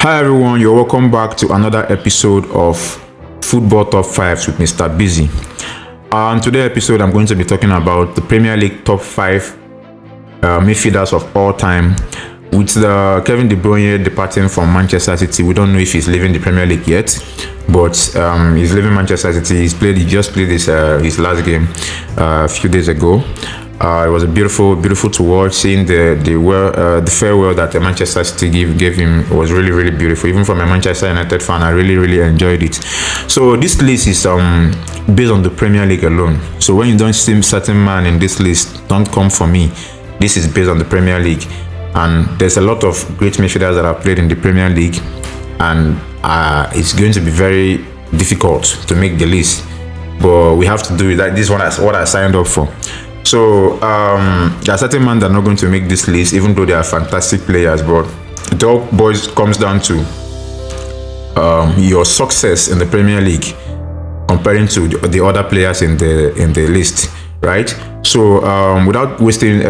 Hi everyone, you're welcome back to another episode of Football Top 5s with Mr. Busy. On today's episode, I'm going to be talking about the Premier League top 5 midfielders of all time. With the Kevin De Bruyne departing from Manchester City, we don't know if he's leaving the Premier League yet, but he's leaving Manchester City. He just played his last game a few days ago. It was a beautiful to watch. Seeing the farewell that the Manchester City gave him was really beautiful. Even from a Manchester United fan, I really enjoyed it. So this list is based on the Premier League alone. So when you don't see certain man in this list, don't come for me. This is based on the Premier League, and there's a lot of great midfielders that have played in the Premier League, and it's going to be very difficult to make the list, but we have to do it. Like this one is what I signed up for. So there are certain men that are not going to make this list, even though they are fantastic players. But it all comes down to your success in the Premier League comparing to the other players in the list, right? So without wasting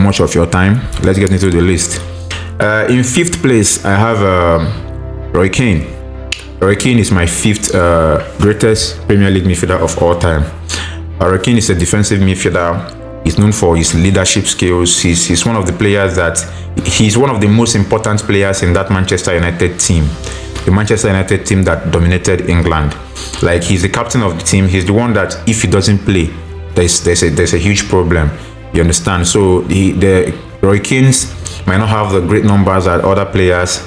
much of your time, let's get into the list. In 5th place, I have Roy Keane. Roy Keane is my 5th greatest Premier League midfielder of all time. Roy Keane is a defensive midfielder. He's known for his leadership skills. He's one of the players he's one of the most important players in that Manchester United team. The Manchester United team that dominated England. Like, he's the captain of the team. He's the one that if he doesn't play, there's a huge problem. You understand? So the Roy Keanes might not have the great numbers that other players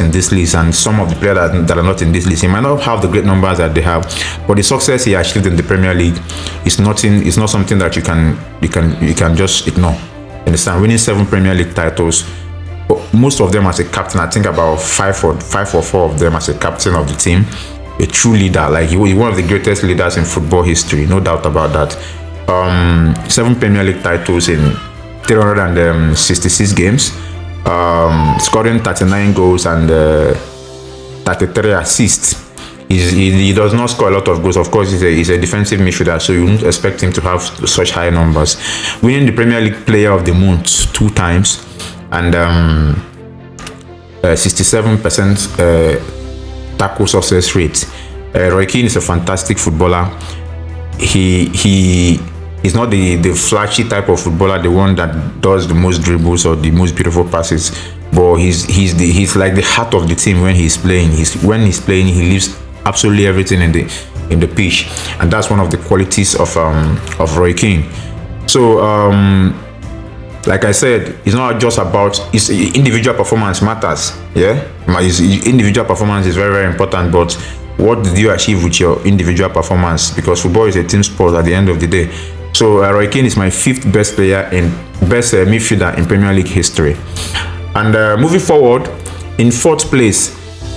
in this list, and some of the players that are not in this list, he might not have the great numbers that they have, but the success he achieved in the Premier League is not something that you can just ignore. Understand? Winning 7 Premier League titles, most of them as a captain. I think about 5 or 4 of them as a captain of the team. A true leader. Like, he's one of the greatest leaders in football history, no doubt about that. 7 Premier League titles in 366 games. Scoring 39 goals and 33 assists. He does not score a lot of goals. Of course, he's a defensive midfielder, so you wouldn't expect him to have such high numbers. Winning the Premier League Player of the Month 2 times, and 67% tackle success rate. Roy Keane is a fantastic footballer. He's not the flashy type of footballer, the one that does the most dribbles or the most beautiful passes, but he's like the heart of the team when he's playing. When he's playing, he leaves absolutely everything in the pitch, and that's one of the qualities of Roy Keane. So like I said, it's not just about his individual performance matters. Yeah, his individual performance is very important, but what did you achieve with your individual performance? Because football is a team sport at the end of the day. So Roy Keane is my 5th best midfielder in Premier League history. And moving forward, in 4th place,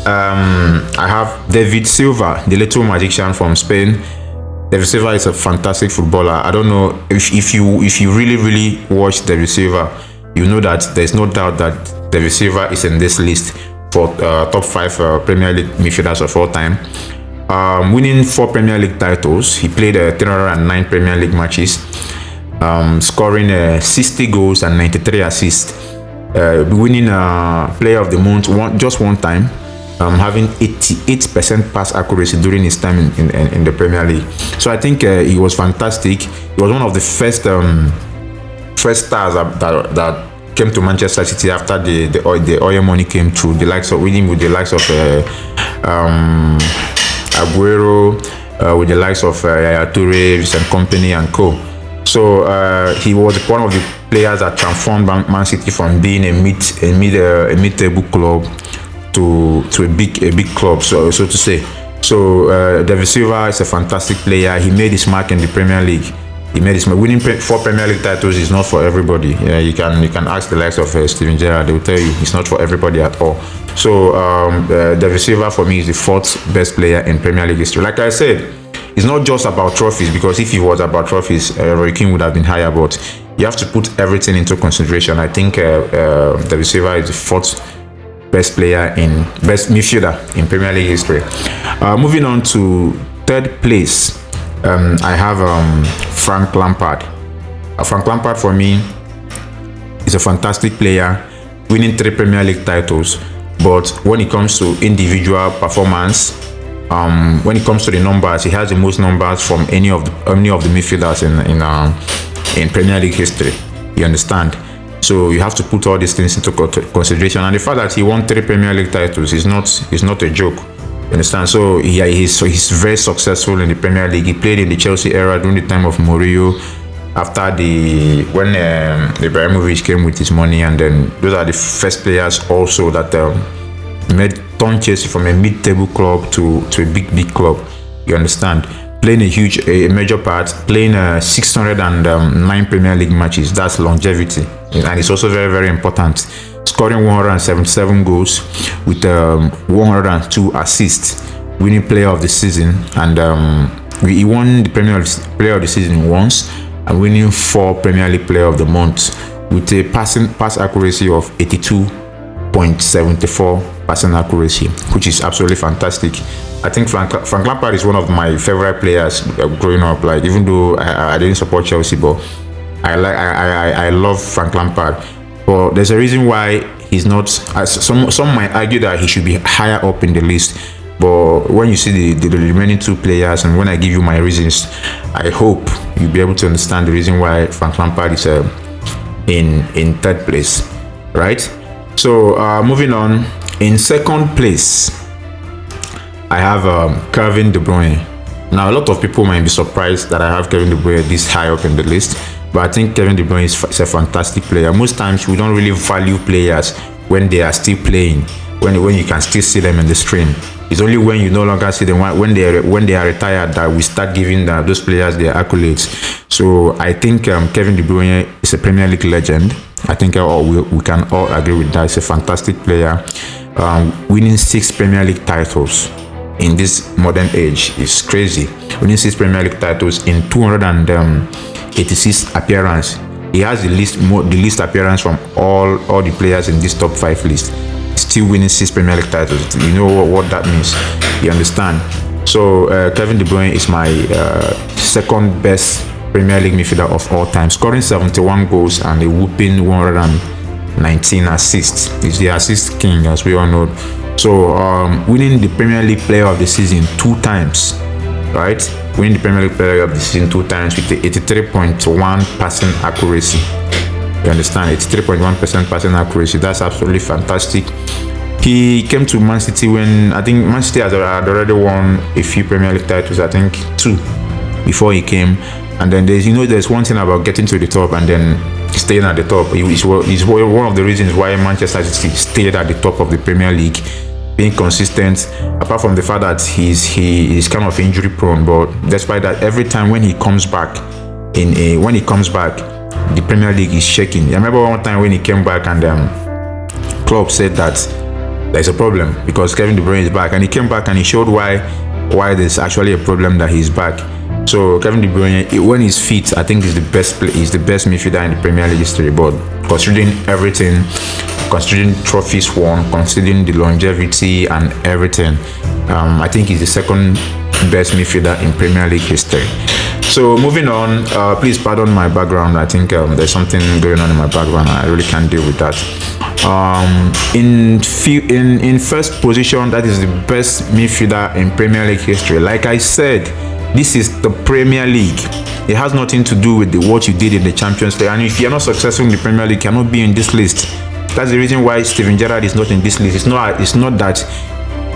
I have David Silva, the little magician from Spain. David Silva is a fantastic footballer. I don't know if you really watch David Silva, you know that there's no doubt that David Silva is in this list for top 5 Premier League midfielders of all time. Winning 4 Premier League titles, he played 309 Premier League matches, scoring 60 goals and 93 assists, winning Player of the Month just one time, having 88% pass accuracy during his time in the Premier League. So I think he was fantastic. He was one of the first stars that came to Manchester City after the oil money came through. The likes of winning with the likes of Aguero, with the likes of Yaya Toure and company and co. So he was one of the players that transformed Man City from being a mid-table club to a big club, so to say. So David Silva is a fantastic player. He made his mark in the Premier League. Winning 4 Premier League titles is not for everybody. Yeah, you can ask the likes of Steven Gerrard. They will tell you it's not for everybody at all. So David Silva for me is the 4th best player in Premier League history. Like I said, it's not just about trophies, because if it was about trophies, Roy Keane would have been higher. But you have to put everything into consideration. I think David Silva is the 4th best midfielder in Premier League history. Moving on to 3rd place. I have Frank Lampard. Frank Lampard for me is a fantastic player, winning 3 Premier League titles, but when it comes to individual performance, when it comes to the numbers, he has the most numbers from any of the midfielders in Premier League history. You understand? So you have to put all these things into consideration, and the fact that he won 3 Premier League titles is not a joke. You understand? So he's very successful in the Premier League. He played in the Chelsea era during the time of Mourinho, after when Ibrahimovic came with his money, and then those are the first players also that turned Chelsea from a mid-table club to a big club. You understand? Playing a major part, playing 609 Premier League matches. That's longevity, and it's also very, very important. Scoring 177 goals with 102 assists, winning Player of the Season, and he won the Player of the Season once, and winning 4 Premier League Player of the Month with a pass accuracy of 82.74% accuracy, which is absolutely fantastic. I think Frank Lampard is one of my favorite players growing up. Like, even though I didn't support Chelsea, but I love Frank Lampard. But there's a reason why he's not. Some might argue that he should be higher up in the list. But when you see the remaining 2 players, and when I give you my reasons, I hope you'll be able to understand the reason why Frank Lampard is in 3rd place, right? So moving on, in 2nd place, I have Kevin De Bruyne. Now, a lot of people might be surprised that I have Kevin De Bruyne this high up in the list, but I think Kevin De Bruyne is a fantastic player. Most times we don't really value players when they are still playing, when you can still see them in the stream. It's only when you no longer see them, when they are retired, that we start giving those players their accolades. So I think Kevin De Bruyne is a Premier League legend. I think we can all agree with that. He's a fantastic player, winning 6 Premier League titles in this modern age is crazy. Winning 6 Premier League titles in 286 appearances. He has the least appearance from all the players in this top 5 list. Still winning 6 Premier League titles. You know what that means. You understand? So Kevin De Bruyne is my 2nd best Premier League midfielder of all time, scoring 71 goals and a whooping 119 assists. He's the assist king, as we all know. So winning the Premier League Player of the Season 2 times, right? Winning the Premier League Player of the Season 2 times with the 83.1% accuracy. You understand? 83.1% passing accuracy. That's absolutely fantastic. He came to Man City when I think Man City had already won a few Premier League titles. I think 2 before he came. And then there's one thing about getting to the top and then staying at the top. It's one of the reasons why Manchester City stayed at the top of the Premier League, being consistent. Apart from the fact that he's kind of injury prone, but despite that, every time when he comes back, the Premier League is shaking. I remember one time when he came back and Klopp said that there's a problem because Kevin De Bruyne is back, and he came back and he showed why there's actually a problem that he's back. So Kevin De Bruyne, when he's fit, I think he's the best midfielder in the Premier League history. But considering everything, considering trophies won, considering the longevity and everything, I think he's the 2nd best midfielder in Premier League history. So moving on, please pardon my background. I think there's something going on in my background. I really can't deal with that. In 1st position, that is the best midfielder in Premier League history. Like I said, this is the Premier League. It has nothing to do with what you did in the Champions League. And if you're not successful in the Premier League, you cannot be in this list. That's the reason why Steven Gerrard is not in this list. It's not that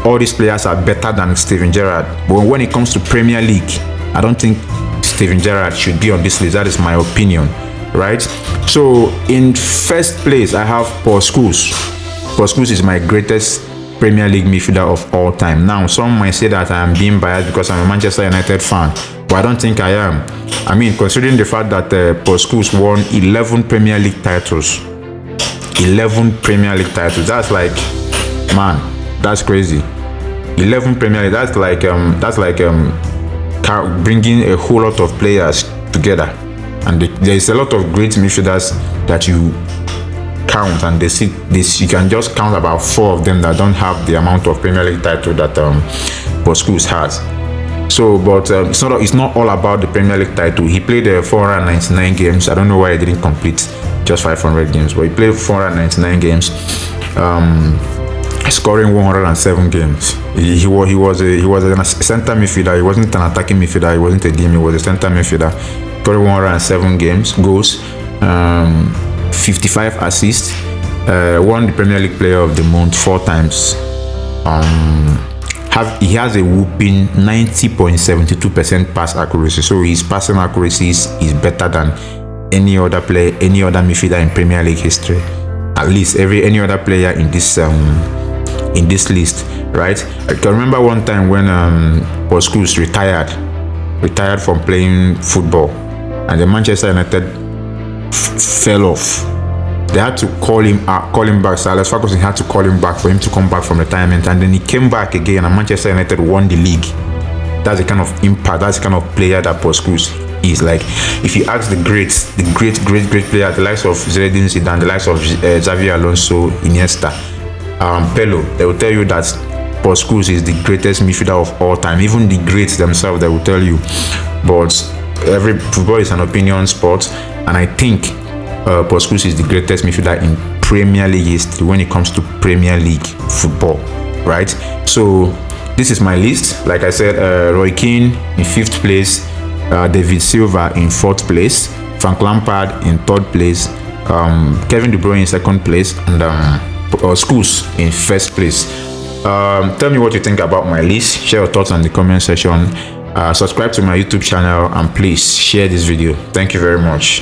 all these players are better than Steven Gerrard. But when it comes to Premier League, I don't think Steven Gerrard should be on this list. That is my opinion, right? So in 1st place, I have Paul Scholes. Paul Scholes is my greatest Premier League midfielder of all time. Now, some might say that I am being biased because I'm a Manchester United fan, but I don't think I am. I mean, considering the fact that Paul Scholes won 11 Premier League titles. 11 Premier League titles. That's like, man, that's crazy. 11 Premier League. That's like bringing a whole lot of players together. And there's a lot of great midfielders that you count, and you can just count about 4 of them that don't have the amount of Premier League title that Paul Scholes has. So, but it's not all about the Premier League title. He played 499 games. I don't know why he didn't complete just 500 games, but he played 499 games. scoring 107 games. He was a center midfielder. He wasn't an attacking midfielder. He wasn't a DM. He was a center midfielder. Scoring 107 goals, 55 assists, won the Premier League Player of the Month 4 times. He has a whooping 90.72% pass accuracy. So his passing accuracy is better than any other player, any other midfielder in Premier League history. At least any other player in this list, right? I can remember one time when Paul Scholes retired from playing football, and the Manchester United fell off. They had to call him back. So Alex Ferguson had to call him back for him to come back from retirement, and then he came back again, and Manchester United won the league. That's the kind of impact, that's the kind of player that Paul Scholes is. Like, if you ask the great player, the likes of Zinedine Zidane, the likes of Xavi Alonso, Iniesta, Pello, they will tell you that Paul Scholes is the greatest midfielder of all time. Even the greats themselves, they will tell you. But every football is an opinion sport, and I think Paul Scholes is the greatest midfielder in Premier League history when it comes to Premier League football, right? So this is my list. Like I said, Roy Keane in 5th place, David Silva in 4th place, Frank Lampard in 3rd place, Kevin De Bruyne in 2nd place, and Scholes in 1st place. Tell me what you think about my list. Share your thoughts in the comment section. Subscribe to my YouTube channel, and please share this video. Thank you very much.